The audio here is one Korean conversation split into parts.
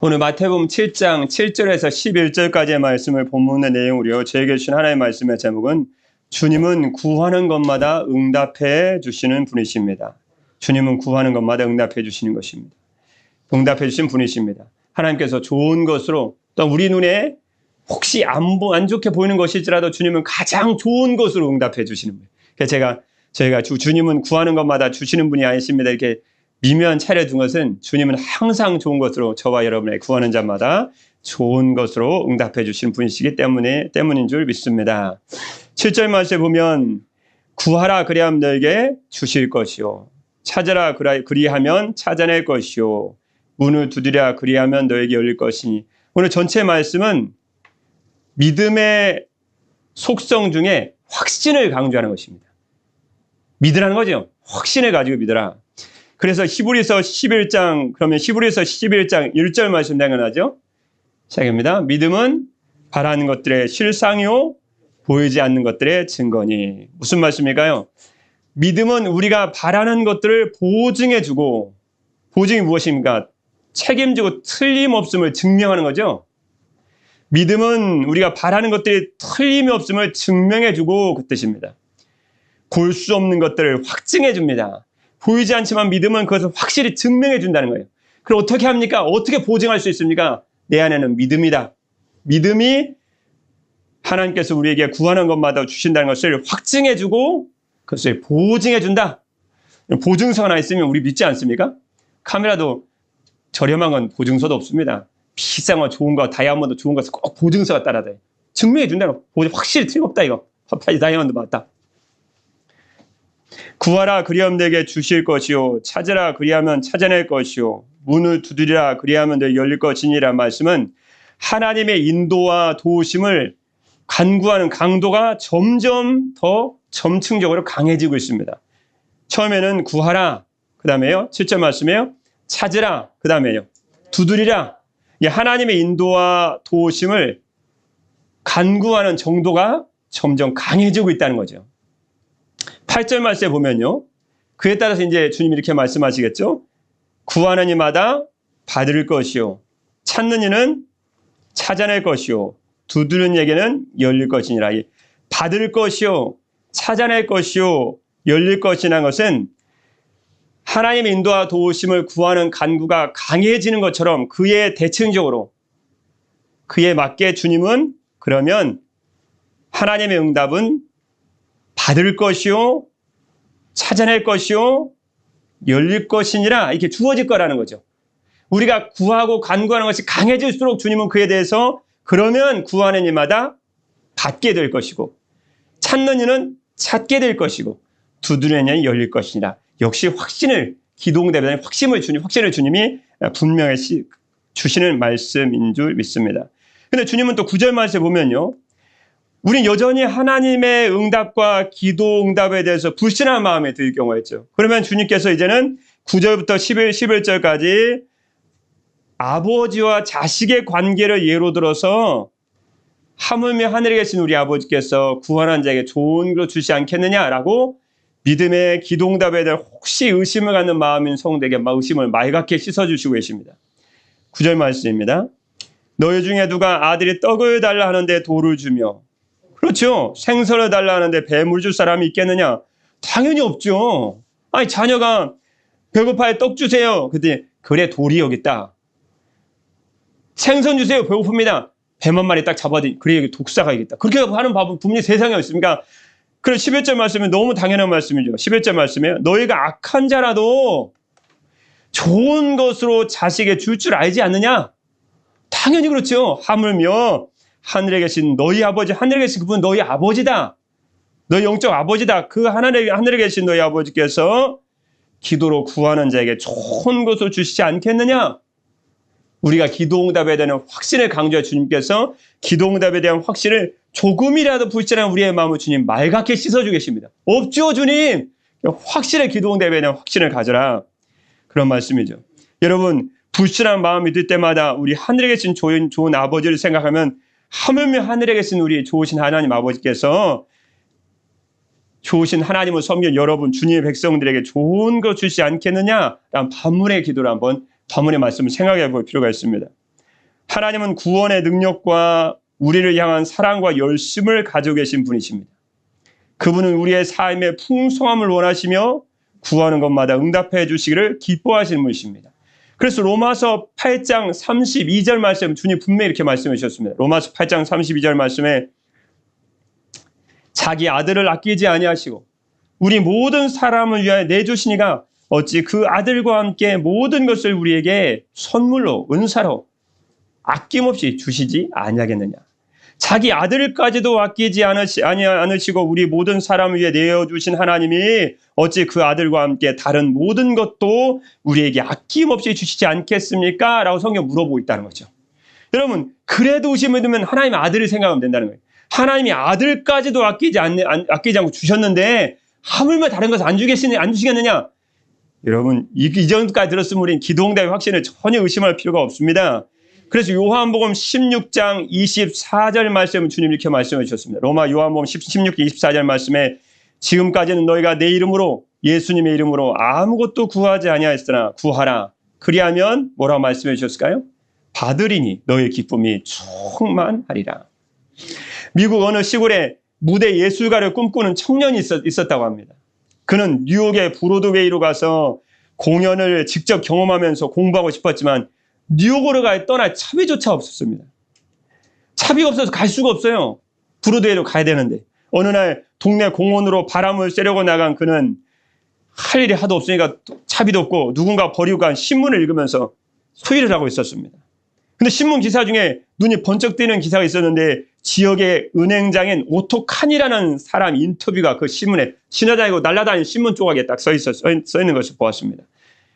오늘 마태복음 7장 7절에서 11절까지의 말씀을 본문의 내용으로요. 저에게 주신 하나님의 말씀의 제목은 주님은 구하는 것마다 응답해 주시는 분이십니다. 주님은 구하는 것마다 응답해 주시는 것입니다. 응답해 주신 분이십니다. 하나님께서 좋은 것으로 또 우리 눈에 혹시 안 좋게 보이는 것일지라도 주님은 가장 좋은 것으로 응답해 주시는 분이에요. 그래서 저희가 주님은 구하는 것마다 주시는 분이 아니십니다. 이렇게 미묘한 차려둔 것은 주님은 항상 좋은 것으로 저와 여러분의 구하는 자마다 좋은 것으로 응답해 주신 분이시기 때문인 줄 믿습니다. 7절 말씀에 보면 구하라 그리하면 너에게 주실 것이요 찾으라 그리하면 찾아낼 것이요 문을 두드리라 그리하면 너에게 열릴 것이니. 오늘 전체 말씀은 믿음의 속성 중에 확신을 강조하는 것입니다. 믿으라는 거죠. 확신을 가지고 믿어라. 그래서 히브리서 11장 1절 말씀 생각나죠? 시작입니다. 믿음은 바라는 것들의 실상이요 보이지 않는 것들의 증거니. 무슨 말씀일까요? 믿음은 우리가 바라는 것들을 보증해주고, 보증이 무엇입니까? 책임지고 틀림없음을 증명하는 거죠. 믿음은 우리가 바라는 것들이 틀림이 없음을 증명해주고 그 뜻입니다. 볼 수 없는 것들을 확증해줍니다. 보이지 않지만 믿음은 그것을 확실히 증명해 준다는 거예요. 그럼 어떻게 합니까? 어떻게 보증할 수 있습니까? 내 안에는 믿음이다. 믿음이 하나님께서 우리에게 구하는 것마다 주신다는 것을 확증해 주고 그것을 보증해 준다. 보증서 하나 있으면 우리 믿지 않습니까? 카메라도 저렴한 건 보증서도 없습니다. 비싼 거 좋은 거 다이아몬드 좋은 것은 꼭 보증서가 따라야 돼. 증명해 준다는 거. 확실히 틀림없다 이거. 다이아몬드 맞다. 구하라 그리하면 내게 주실 것이요 찾으라 그리하면 찾아낼 것이요 문을 두드리라 그리하면 내게 열릴 것이니라 말씀은 하나님의 인도와 도우심을 간구하는 강도가 점점 더 점층적으로 강해지고 있습니다. 처음에는 구하라 그 다음에요 7절 말씀이에요 찾으라 그 다음에요 두드리라. 하나님의 인도와 도우심을 간구하는 정도가 점점 강해지고 있다는 거죠. 8절 말씀에 보면요. 그에 따라서 이제 주님이 이렇게 말씀하시겠죠. 구하는 이마다 받을 것이요. 찾는 이는 찾아낼 것이요. 두드리는 이에게는 열릴 것이니라. 받을 것이요. 찾아낼 것이요. 열릴 것이라는 것은 하나님의 인도와 도우심을 구하는 간구가 강해지는 것처럼 그에 대칭적으로 그에 맞게 주님은 그러면 하나님의 응답은 받을 것이요, 찾아낼 것이요, 열릴 것이니라 이렇게 주어질 거라는 거죠. 우리가 구하고 간구하는 것이 강해질수록 주님은 그에 대해서 그러면 구하는 이마다 받게 될 것이고 찾는 이는 찾게 될 것이고 두드리는 이는 열릴 것이니라. 역시 확신을 기도응답에 확신을 주님이 분명히 주시는 말씀인 줄 믿습니다. 그런데 주님은 또 9절 말씀에 보면요. 우린 여전히 하나님의 응답과 기도 응답에 대해서 불신한 마음이 들 경우가 있죠. 그러면 주님께서 이제는 9절부터 11절까지 아버지와 자식의 관계를 예로 들어서 하물며 하늘에 계신 우리 아버지께서 구하는 자에게 좋은 걸 주시지 않겠느냐라고 믿음의 기도 응답에 대한 혹시 의심을 갖는 마음인 성도에게 의심을 맑게 씻어주시고 계십니다. 9절 말씀입니다. 너희 중에 누가 아들이 떡을 달라 하는데 돌을 주며 그렇죠. 생선을 달라 하는데 뱀을 줄 사람이 있겠느냐? 당연히 없죠. 아니 자녀가 배고파요. 떡 주세요. 그랬더니 그래 돌이 여기 있다. 생선 주세요. 배고픕니다. 뱀 한 마리 딱 잡아도 그래 여기 독사가 있겠다. 그렇게 하는 부모님 세상에 있습니까? 그럼 11절 말씀은 너무 당연한 말씀이죠. 11절 말씀에 너희가 악한 자라도 좋은 것으로 자식에게 줄 줄 알지 않느냐? 당연히 그렇죠. 하물며 하늘에 계신 너희 아버지, 하늘에 계신 그분 너희 아버지다. 너희 영적 아버지다. 그 하늘에 계신 너희 아버지께서 기도로 구하는 자에게 좋은 것을 주시지 않겠느냐? 우리가 기도응답에 대한 확신을 강조해 주님께서 기도응답에 대한 확신을 조금이라도 불신한 우리의 마음을 주님 맑게 씻어주고 계십니다. 없죠 주님. 확실히 기도응답에 대한 확신을 가져라. 그런 말씀이죠. 여러분 불신한 마음이 들 때마다 우리 하늘에 계신 좋은 아버지를 생각하면 하물며 하늘에 계신 우리 좋으신 하나님 아버지께서 좋으신 하나님을 섬기는 여러분 주님의 백성들에게 좋은 거 주시지 않겠느냐라는 반문의 기도를 한번 반문의 말씀을 생각해 볼 필요가 있습니다. 하나님은 구원의 능력과 우리를 향한 사랑과 열심을 가지고 계신 분이십니다. 그분은 우리의 삶의 풍성함을 원하시며 구하는 것마다 응답해 주시기를 기뻐하시는 분이십니다. 그래서 로마서 8장 32절 말씀, 주님 분명히 이렇게 말씀해 주셨습니다. 로마서 8장 32절 말씀에 자기 아들을 아끼지 아니하시고 우리 모든 사람을 위하여 내주시니가 어찌 그 아들과 함께 모든 것을 우리에게 선물로 은사로 아낌없이 주시지 아니하겠느냐. 자기 아들까지도 아끼지 않으시고 우리 모든 사람을 위해 내어주신 하나님이 어찌 그 아들과 함께 다른 모든 것도 우리에게 아낌없이 주시지 않겠습니까? 라고 성경 물어보고 있다는 거죠. 여러분, 그래도 의심을 두면 하나님의 아들을 생각하면 된다는 거예요. 하나님이 아들까지도 아끼지 않고 주셨는데 하물며 다른 것을 안 주시겠느냐? 여러분, 이전까지 들었으면 우리는 기도응답의 확신을 전혀 의심할 필요가 없습니다. 그래서 요한복음 16장 24절 말씀을 주님 이렇게 말씀해 주셨습니다. 요한복음 16장 24절 말씀에 지금까지는 너희가 내 이름으로 예수님의 이름으로 아무것도 구하지 아니하였으나 구하라. 그리하면 뭐라고 말씀해 주셨을까요? 받으리니 너의 기쁨이 충만하리라. 미국 어느 시골에 무대 예술가를 꿈꾸는 청년이 있었다고 합니다. 그는 뉴욕의 브로드웨이로 가서 공연을 직접 경험하면서 공부하고 싶었지만 뉴욕으로 떠날 차비조차 없었습니다. 차비가 없어서 갈 수가 없어요. 브로드웨이로 가야 되는데 어느 날 동네 공원으로 바람을 쐬려고 나간 그는 할 일이 하도 없으니까 차비도 없고 누군가 버리고 간 신문을 읽으면서 소일을 하고 있었습니다. 근데 신문 기사 중에 눈이 번쩍 뜨는 기사가 있었는데 지역의 은행장인 오토칸이라는 사람 인터뷰가 그 신문에 지나다니고 날아다니는 신문 조각에 딱 써 있는 것을 보았습니다.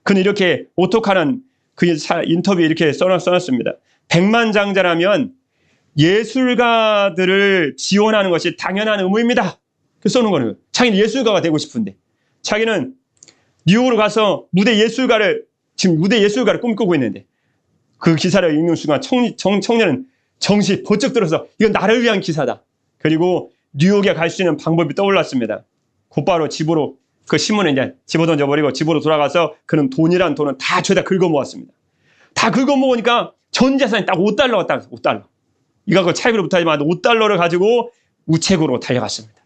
그는 이렇게 오토칸은 그 인터뷰에 이렇게 써놨습니다. 백만장자라면 예술가들을 지원하는 것이 당연한 의무입니다. 써놓은 거예요. 자기는 예술가가 되고 싶은데 자기는 뉴욕으로 가서 지금 무대 예술가를 꿈꾸고 있는데 그 기사를 읽는 순간 청년은 정신이 번쩍 들어서 이건 나를 위한 기사다. 그리고 뉴욕에 갈 수 있는 방법이 떠올랐습니다. 곧바로 집으로 그 신문을 이제 집어던져버리고 집으로 돌아가서 그는 돈이란 돈은 다 죄다 긁어모았습니다. 다 긁어모으니까 전 재산이 딱 $5가 딱 $5. 이거 차익으로 못하지만 $5를 가지고 우체국으로 달려갔습니다.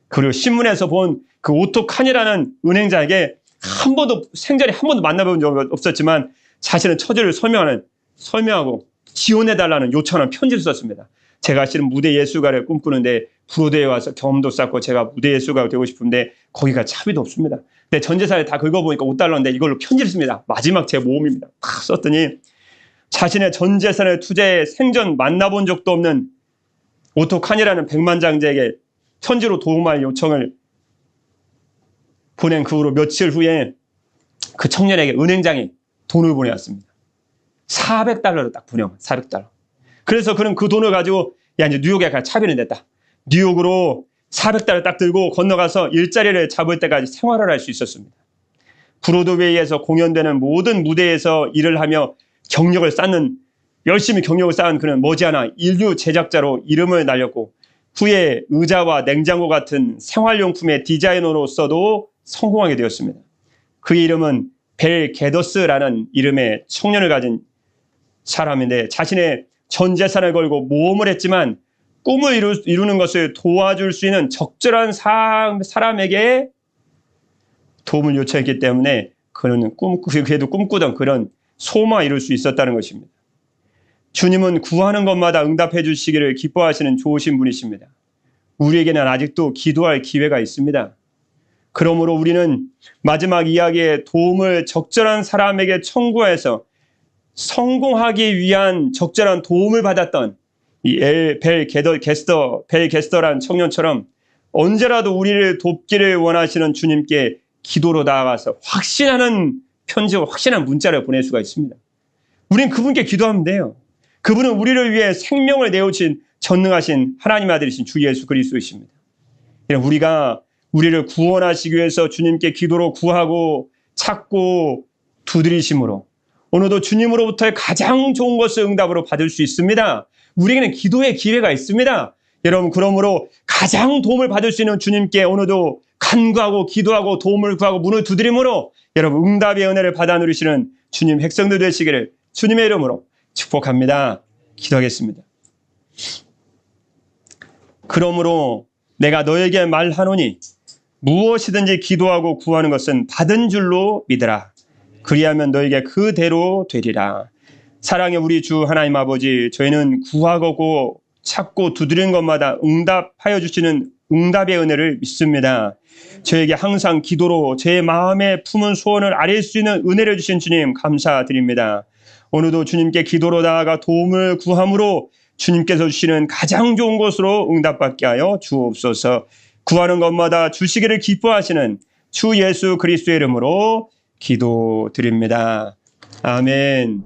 그리고 신문에서 본 그 오토칸이라는 은행자에게 생전에 한 번도 만나본 적이 없었지만 자신의 처지를 설명하고 지원해달라는 요청하는 편지를 썼습니다. 제가 실은 무대 예술가를 꿈꾸는데 브로드웨이에 와서 경험도 쌓고 제가 무대 예술가가 되고 싶은데 거기가 차비도 없습니다. 근데 전 재산을 다 긁어보니까 $5인데 이걸로 편지를 씁니다. 마지막 제 모험입니다. 딱 썼더니 자신의 전 재산을 투자해 생전 만나본 적도 없는 오토칸이라는 백만장자에게 편지로 도움할 요청을 보낸 그 후로 며칠 후에 그 청년에게 은행장이 돈을 보내왔습니다. $400를 딱 보내요. $400. 그래서 그는 그 돈을 가지고 이제 뉴욕에 갈 차비는 됐다. 뉴욕으로 $400딱 들고 건너가서 일자리를 잡을 때까지 생활을 할 수 있었습니다. 브로드웨이에서 공연되는 모든 무대에서 일을 하며 열심히 경력을 쌓은 그는 머지않아 인류 제작자로 이름을 날렸고 후에 의자와 냉장고 같은 생활용품의 디자이너로서도 성공하게 되었습니다. 그의 이름은 벨 게더스라는 이름의 청년을 가진 사람인데 자신의 전 재산을 걸고 모험을 했지만 꿈을 이루는 것을 도와줄 수 있는 적절한 사람에게 도움을 요청했기 때문에 그는 그래도 꿈꾸던 그런 소망을 이룰 수 있었다는 것입니다. 주님은 구하는 것마다 응답해 주시기를 기뻐하시는 좋으신 분이십니다. 우리에게는 아직도 기도할 기회가 있습니다. 그러므로 우리는 마지막 이야기에 도움을 적절한 사람에게 청구해서 성공하기 위한 적절한 도움을 받았던 이 벨 게스터란 청년처럼 언제라도 우리를 돕기를 원하시는 주님께 기도로 나아가서 확신하는 편지와 확신한 문자를 보낼 수가 있습니다. 우리는 그분께 기도하면 돼요. 그분은 우리를 위해 생명을 내어주신 전능하신 하나님 아들이신 주 예수 그리스도이십니다. 우리가 우리를 구원하시기 위해서 주님께 기도로 구하고 찾고 두드리심으로 오늘도 주님으로부터의 가장 좋은 것을 응답으로 받을 수 있습니다. 우리에게는 기도의 기회가 있습니다. 여러분, 그러므로 가장 도움을 받을 수 있는 주님께 오늘도 간구하고 기도하고 도움을 구하고 문을 두드림으로 여러분 응답의 은혜를 받아 누리시는 주님 백성들 되시기를 주님의 이름으로 축복합니다. 기도하겠습니다. 그러므로 내가 너에게 말하노니 무엇이든지 기도하고 구하는 것은 받은 줄로 믿으라. 그리하면 너에게 그대로 되리라. 사랑의 우리 주 하나님 아버지, 저희는 구하고 찾고 두드리는 것마다 응답하여 주시는 응답의 은혜를 믿습니다. 저에게 항상 기도로 제 마음에 품은 소원을 아뢰 수 있는 은혜를 주신 주님 감사드립니다. 오늘도 주님께 기도로 나아가 도움을 구함으로 주님께서 주시는 가장 좋은 것으로 응답받게 하여 주옵소서. 구하는 것마다 주시기를 기뻐하시는 주 예수 그리스도의 이름으로 기도드립니다. 아멘.